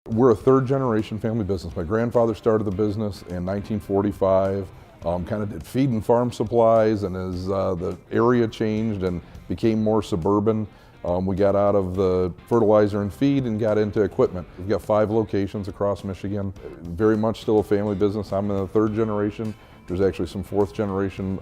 We're a third generation family business. My grandfather started the business in 1945, kind of did feed and farm supplies, and as the area changed and became more suburban, we got out of the fertilizer and feed and got into equipment. We've got 5 locations across Michigan. Very much still a family business. I'm in the third generation. There's actually some fourth generation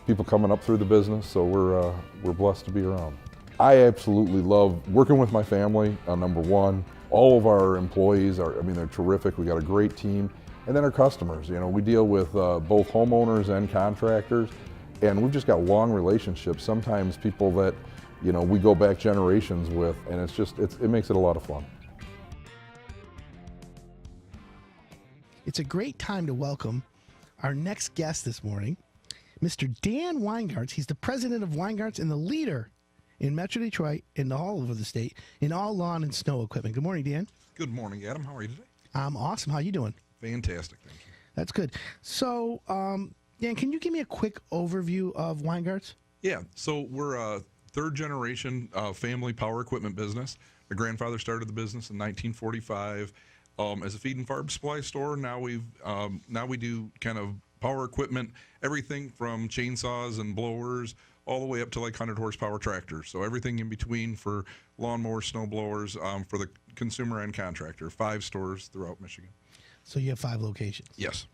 people coming up through the business, so we're blessed to be around. I absolutely love working with my family, number one. All of our employees they're terrific. We got a great team. And then our customers, we deal with both homeowners and contractors, and we've just got long relationships. Sometimes people that, we go back generations with, and it makes it a lot of fun. It's a great time to welcome our next guest this morning, Mr. Dan Weingarts. He's the president of Weingartz and the leader in Metro Detroit and all over the state in all lawn and snow equipment. Good morning, Dan. Good morning, Adam. How are you today? I'm awesome. How you doing? Fantastic, thank you. That's good. So, Dan, can you give me a quick overview of Weingartz? Yeah, so we're a third generation family power equipment business. My grandfather started the business in 1945 as a feed and farm supply store. Now we do kind of power equipment, everything from chainsaws and blowers all the way up to like 100 horsepower tractors. So everything in between for lawnmowers, snow blowers, for the consumer and contractor. 5 stores throughout Michigan. So you have 5 locations. Yes.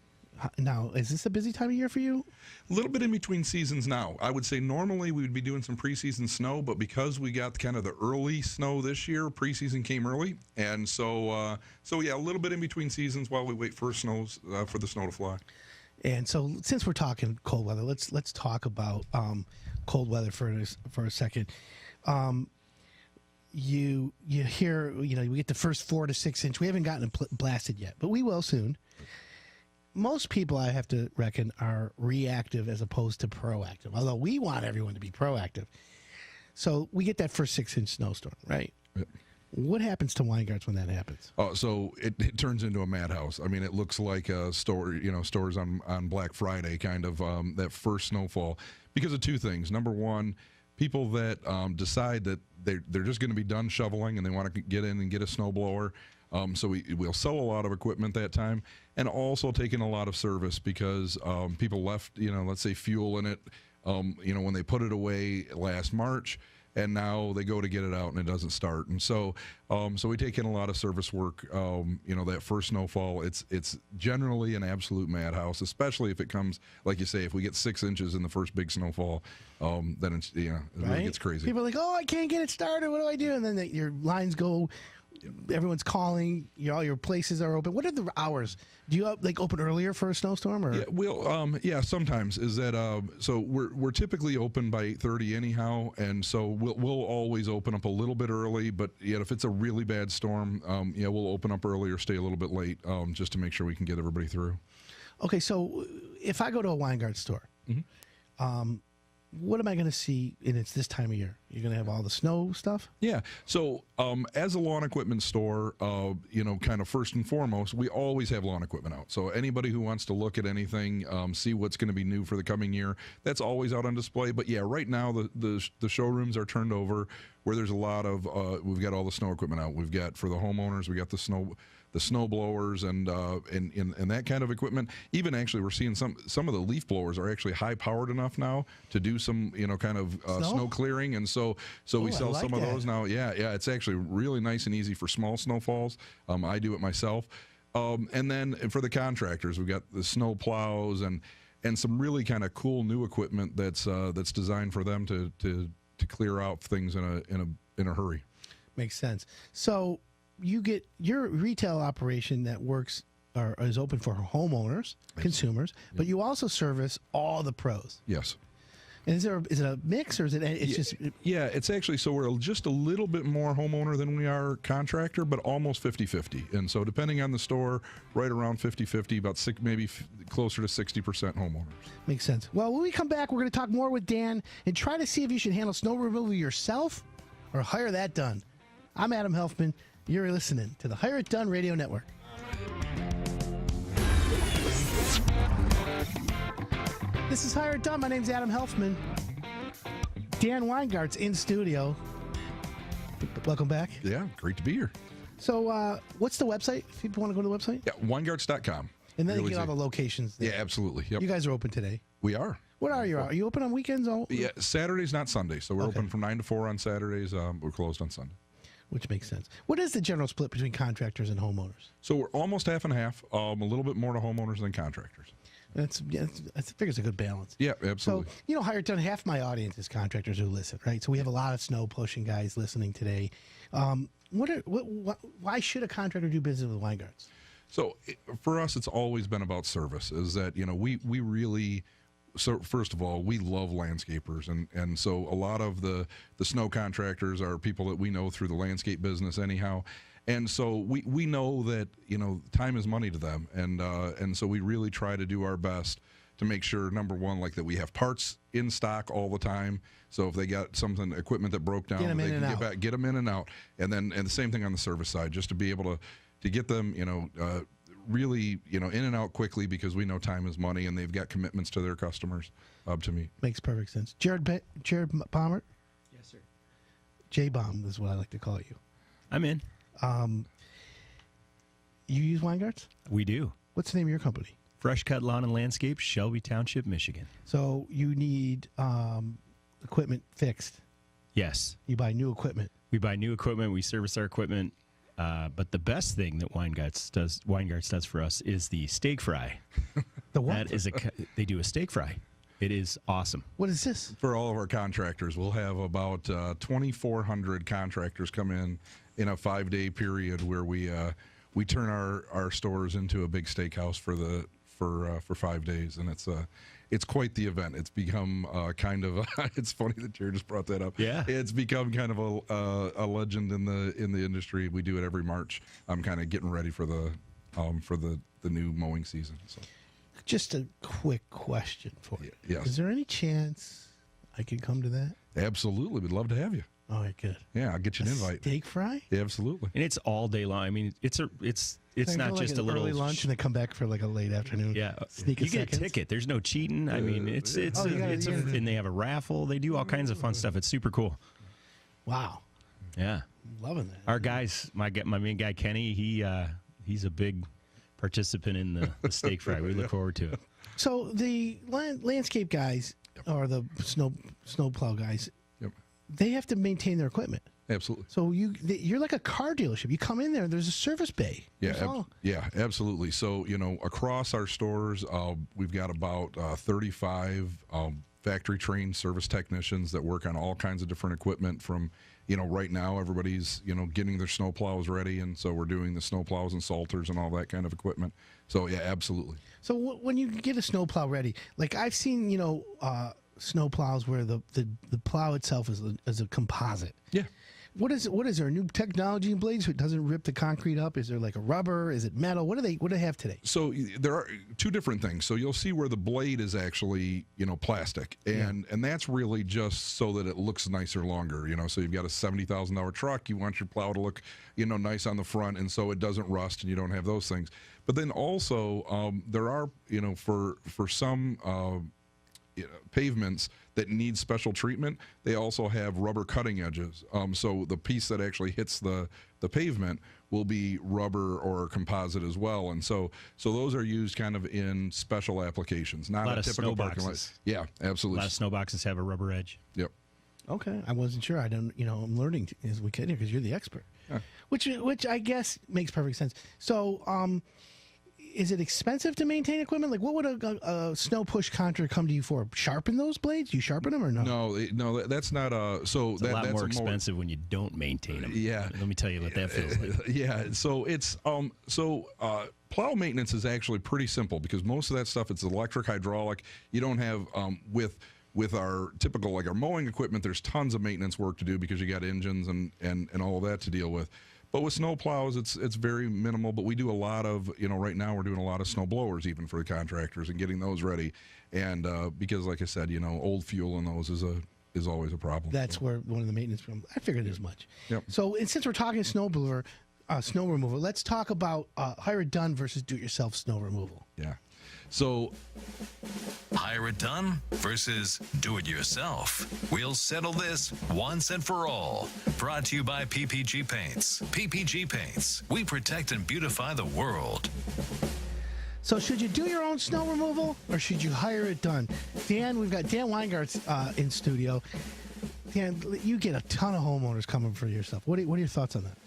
Now, is this a busy time of year for you? A little bit in between seasons now. I would say normally we would be doing some preseason snow, but because we got kind of the early snow this year, preseason came early, and so yeah, a little bit in between seasons while we wait for snows for the snow to fly. And so, since we're talking cold weather, let's talk about cold weather for a second. You hear, we get the first 4 to 6 inch. We haven't gotten it blasted yet, but we will soon. Most people, I have to reckon, are reactive as opposed to proactive, although we want everyone to be proactive. So we get that first 6 inch snowstorm, right? Yep. What happens to Weingartz when that happens? So it turns into a madhouse. I mean, it looks like a store, stores on Black Friday, kind of that first snowfall, because of 2 things. Number one, people that decide that they're just going to be done shoveling and they want to get in and get a snowblower. So we'll sell a lot of equipment that time, and also taking a lot of service because people left, let's say fuel in it, when they put it away last March, and now they go to get it out and it doesn't start. And so we take in a lot of service work. That first snowfall, it's generally an absolute madhouse, especially if it comes, like you say, if we get 6 inches in the first big snowfall, then it really gets crazy. People are like, oh, I can't get it started. What do I do? And then your lines go. Everyone's calling. All your places are open. What are the hours? Do you open earlier for a snowstorm? Or? Yeah, sometimes is that. So we're typically open by 8:30 anyhow, and so we'll always open up a little bit early. But if it's a really bad storm, we'll open up early or stay a little bit late, just to make sure we can get everybody through. Okay, so if I go to a Weingartz store, what am I going to see? And it's this time of year. You're going to have all the snow stuff? Yeah. So as a lawn equipment store, kind of first and foremost, we always have lawn equipment out. So anybody who wants to look at anything, see what's going to be new for the coming year, that's always out on display. But yeah, right now the showrooms are turned over where there's a lot of, we've got all the snow equipment out. We've got, for the homeowners, we got the snow blowers and that kind of equipment. Even actually, we're seeing some of the leaf blowers are actually high powered enough now to do some kind of snow clearing, and so we sell some of those now. Yeah, it's actually really nice and easy for small snowfalls. I do it myself, and then for the contractors, we've got the snow plows and some really kind of cool new equipment that's designed for them to clear out things in a hurry. Makes sense. So you get your retail operation that works or is open for homeowners, consumers, but you also service all the pros. Yes. And is it a mix, or is it's just? Yeah, it's actually, so we're just a little bit more homeowner than we are contractor, but almost 50-50. And so depending on the store, right around 50-50, about maybe closer to 60% homeowners. Makes sense. Well, when we come back, we're going to talk more with Dan and try to see if you should handle snow removal yourself or hire that done. I'm Adam Helfman. You're listening to the Hire It Done Radio Network. This is Hire It Done. My name's Adam Helfman. Dan Weingarts in studio. Welcome back. Yeah, great to be here. So what's the website if people want to go to the website? Yeah, Weingartz.com. And then Really you get all the easy. locations there. Yeah, absolutely. Yep. You guys are open today. We are. What are you? Are you open on weekends? Yeah, Saturdays, not Sundays. So we're Okay. open from 9 to 4 on Saturdays. We're closed on Sunday. Which makes sense. What is the general split between contractors and homeowners? So we're almost half and half. A little bit more to homeowners than contractors. I figure it's a good balance. Yeah, absolutely. So, you know, Higher Done, half my audience is contractors who listen, right? So we have a lot of snow pushing guys listening today. Why should a contractor do business with Weingartz? So for us, it's always been about service. Is that we really. So first of all, we love landscapers, and so a lot of the snow contractors are people that we know through the landscape business anyhow. And so we know that time is money to them, and so we really try to do our best to make sure, number one, like that we have parts in stock all the time. So if they got equipment that broke down, Get 'em they in can and get out. back, get them in and out, and the same thing on the service side, just to be able to get them really in and out quickly, because we know time is money, and they've got commitments to their customers to meet. Makes perfect sense. Jared Bomber? Yes, sir. J-Bomb is what I like to call you. I'm in. You use Weingartz? We do. What's the name of your company? Fresh Cut Lawn and Landscape, Shelby Township, Michigan. So you need equipment fixed. Yes. You buy new equipment. We buy new equipment. We service our equipment. But the best thing that Weingartz does for us is the steak fry. The what? They do a steak fry. It is awesome. What is this? For all of our contractors, we'll have about 2,400 contractors come in a 5-day period where we turn our stores into a big steakhouse for 5 days, and it's quite the event. It's become kind of it's funny that Jared just brought that up. Yeah, it's become kind of a legend in the industry. We do it every March. I'm kind of getting ready for the new mowing season. So. Just a quick question for you. Yes. Is there any chance I could come to that? Absolutely, we'd love to have you. All right, good. Yeah, I'll get you an invite. Steak fry? Yeah, absolutely. And it's all day long. I mean, it's Can I not go, just like, a an little early lunch and then come back for like a late afternoon. Yeah, Sneak you get a seconds? ticket. There's no cheating. I mean, and they have a raffle. They do all kinds of fun stuff. It's super cool. Wow, Yeah, loving that. our guys, my main guy Kenny, he's a big participant in the steak fry. We look forward to it. So the landscape guys or the snowplow guys, Yep. they have to maintain their equipment. Absolutely. So you're like a car dealership. You come in there, there's a service bay. Yeah, There's all- yeah, absolutely. So across our stores, we've got about 35 factory trained service technicians that work on all kinds of different equipment. From right now everybody's getting their snow plows ready, and so we're doing the snow plows and salters and all that kind of equipment. So yeah, absolutely. So when you get a snowplow ready, like I've seen, snowplows where the plow itself is a composite. Yeah. What is there a new technology in blades so it doesn't rip the concrete up? Is there like a rubber? Is it metal? What do they have today? So there are two different things. So you'll see where the blade is actually, plastic, and that's really just so that it looks nicer longer. So you've got a $70,000 truck. You want your plow to look, nice on the front, and so it doesn't rust, and you don't have those things. But then also there are, for some pavements that need special treatment, they also have rubber cutting edges. So the piece that actually hits the pavement will be rubber or composite as well. And so those are used kind of in special applications, not A lot of typical snow parking lot. boxes. Yeah, A absolutely. lot of snow boxes have a rubber edge. Yep. Okay, I wasn't sure. I don't, I'm learning as we get here because you're the expert, Yeah. which I guess makes perfect sense. So, is it expensive to maintain equipment? Like, what would a snow push contractor come to you for? Sharpen those blades? You sharpen them or no? No, that's not so. It's a lot more expensive when you don't maintain them. Yeah. Let me tell you what that feels like. Yeah, so it's plow maintenance is actually pretty simple, because most of that stuff, it's electric, hydraulic. You don't have with our typical, like our mowing equipment, there's tons of maintenance work to do because you got engines and all of that to deal with. But with snow plows, it's very minimal. But we do a lot of, right now we're doing a lot of snow blowers even for the contractors and getting those ready. And because, like I said, old fuel in those is always a problem. That's where one of the maintenance problems. I figured as much. Yep. So, and since we're talking snow removal, let's talk about hire it done versus do-it-yourself snow removal. Yeah. So Hire it done versus do it yourself. We'll settle this once and for all. Brought to you by PPG Paints. PPG Paints. We protect and beautify the world. So should you do your own snow removal or should you hire it done? Dan, we've got Dan Weingarts in studio. Dan, you get a ton of homeowners coming for yourself. What are your thoughts on that?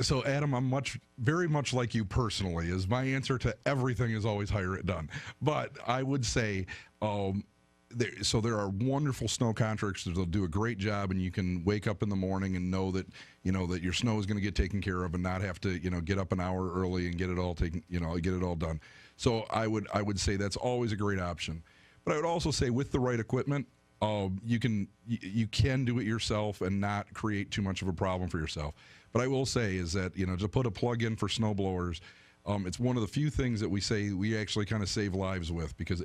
So Adam, I'm very much like you personally. Is my answer to everything is always hire it done. But I would say, there are wonderful snow contractors that'll do a great job, and you can wake up in the morning and know that your snow is going to get taken care of, and not have to get up an hour early and get it all done. So I would say that's always a great option. But I would also say with the right equipment, you can do it yourself and not create too much of a problem for yourself. But I will say is that, to put a plug in for snowblowers, it's one of the few things that we say we actually kind of save lives with, because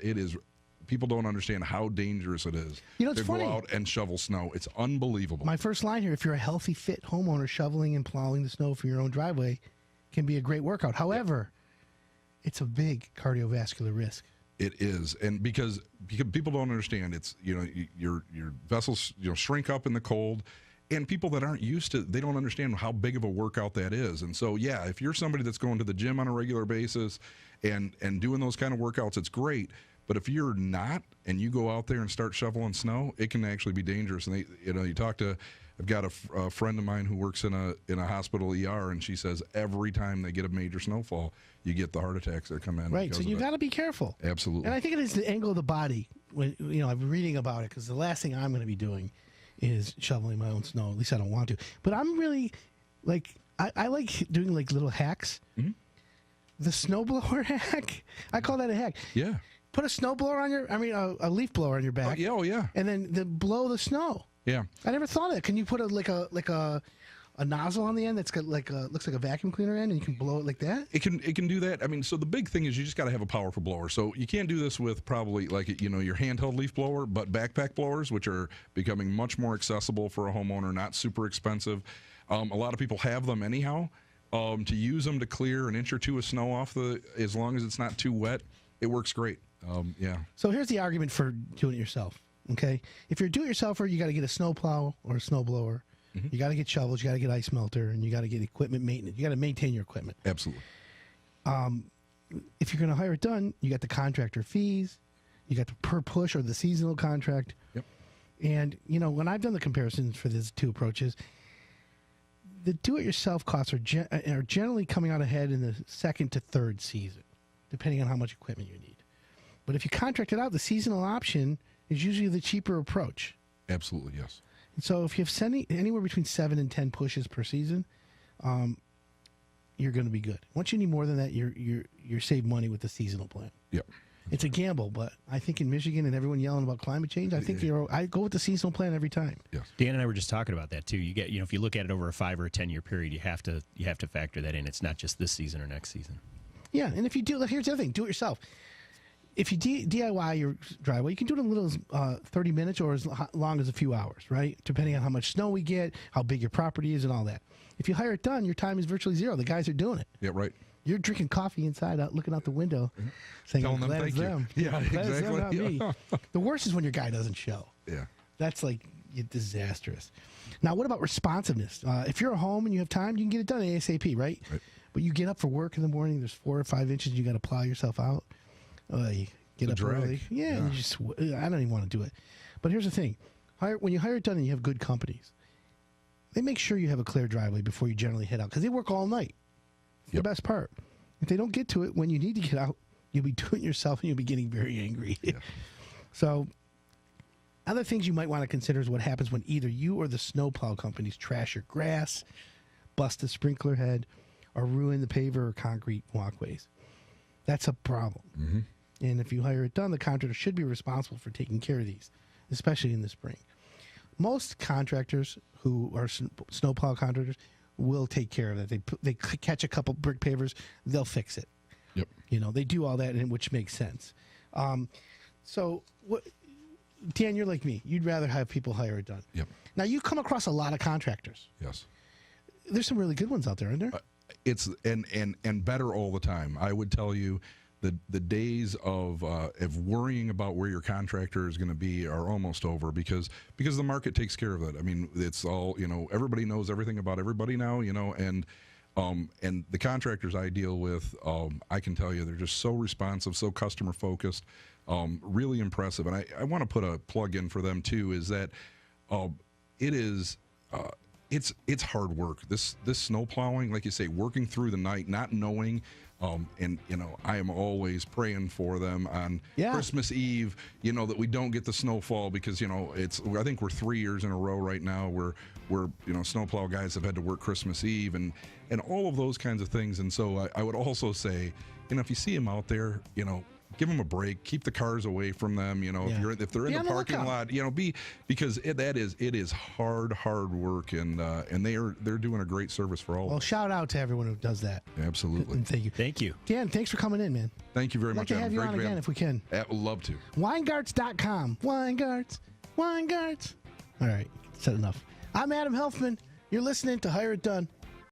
people don't understand how dangerous it is it's to funny. go out and shovel snow. It's unbelievable. My first line here, if you're a healthy, fit homeowner, shoveling and plowing the snow for your own driveway can be a great workout. However, it's a big cardiovascular risk. It is, and because people don't understand, it's your vessels shrink up in the cold. And people that aren't used to, they don't understand how big of a workout that is. And so, yeah, if you're somebody that's going to the gym on a regular basis and doing those kind of workouts, it's great. But if you're not, and you go out there and start shoveling snow, it can actually be dangerous. And I've got a friend of mine who works in a hospital ER, and she says every time they get a major snowfall, you get the heart attacks that come in. Right, so you got to be careful. Absolutely. And I think it is the angle of the body. When I've been reading about it, because the last thing I'm going to be doing is shoveling my own snow. At least I don't want to. But I'm really I like doing little hacks. Mm-hmm. The snowblower hack, I call that a hack. Yeah. Put a snowblower on a leaf blower on your back. Oh yeah. And then blow the snow. Yeah. I never thought of it. Can you put a nozzle on the end that's got looks like a vacuum cleaner end, and you can blow it like that? It can do that. I mean, so the big thing is you just got to have a powerful blower. So you can't do this with probably your handheld leaf blower, but backpack blowers, which are becoming much more accessible for a homeowner, not super expensive. A lot of people have them anyhow. To use them to clear an inch or two of snow off as long as it's not too wet, it works great. Yeah. So here's the argument for doing it yourself. Okay, if you're a do-it-yourselfer, you got to get a snowplow or a snowblower. Mm-hmm. You got to get shovels, you got to get ice melter, and you got to get equipment maintenance. You got to maintain your equipment. Absolutely. If you're going to hire it done, you got the contractor fees, you got the per push or the seasonal contract. Yep. And when I've done the comparisons for these two approaches, the do-it-yourself costs are generally coming out ahead in the second to third season, depending on how much equipment you need. But if you contract it out, the seasonal option is usually the cheaper approach. Absolutely, yes. So if you have anywhere between 7 and 10 pushes per season, you're going to be good. Once you need more than that, you're save money with the seasonal plan. Yep. It's a gamble, but I think in Michigan and everyone yelling about climate change, I think I go with the seasonal plan every time. Yes. Dan and I were just talking about that too. You get, if you look at it over a 5 or a 10 year period, you have to factor that in. It's not just this season or next season. Yeah, and if you do, here's the other thing: do it yourself. If you DIY your driveway, you can do it in little as 30 minutes or as long as a few hours, right? Depending on how much snow we get, how big your property is, and all that. If you hire it done, your time is virtually zero. The guys are doing it. Yeah, right. You're drinking coffee inside, looking out the window, saying, Telling them glad thank it's you. them. Yeah, Glad it's them, exactly. not me. The worst is when your guy doesn't show. Yeah. That's disastrous. Now, what about responsiveness? If you're at home and you have time, you can get it done ASAP, right? But you get up for work in the morning, there's 4 or 5 inches, you got to plow yourself out. You get up early. Yeah. And I don't even want to do it. But here's the thing. When you hire it done and you have good companies, they make sure you have a clear driveway before you generally head out, because they work all night. It's the best part. If they don't get to it when you need to get out, you'll be doing it yourself and you'll be getting very angry. Yeah. So other things you might want to consider is what happens when either you or the snowplow companies trash your grass, bust the sprinkler head, or ruin the paver or concrete walkways. That's a problem. Mm-hmm. And if you hire it done, the contractor should be responsible for taking care of these, especially in the spring. Most contractors who are snowplow contractors will take care of that. They catch a couple brick pavers, they'll fix it. Yep. They do all that, which makes sense. So, Dan, you're like me. You'd rather have people hire it done. Yep. Now, you come across a lot of contractors. Yes. There's some really good ones out there, aren't there? It's and better all the time. I would tell you, the days of worrying about where your contractor is going to be are almost over because the market takes care of it. I mean, it's all, everybody knows everything about everybody now, and the contractors I deal with, I can tell you they're just so responsive, so customer focused, really impressive. And I want to put a plug in for them too, is that it's hard work. This snow plowing, like you say, working through the night, not knowing, and I am always praying for them on Christmas Eve, that we don't get the snowfall because I think we're 3 years in a row right now where snowplow guys have had to work Christmas Eve and all of those kinds of things. And so I would also say, if you see them out there, give them a break. Keep the cars away from them. If they're in the parking lot, because it is hard work, and they're doing a great service for all. Well, of us. Shout out to everyone who does that. Absolutely. And thank you. Thank you. Dan, thanks for coming in, man. Thank you very much. I'd like to have you on again if we can. I would love to. Weingartz.com. Weingartz. All right, said enough. I'm Adam Helfman. You're listening to Hire It Done.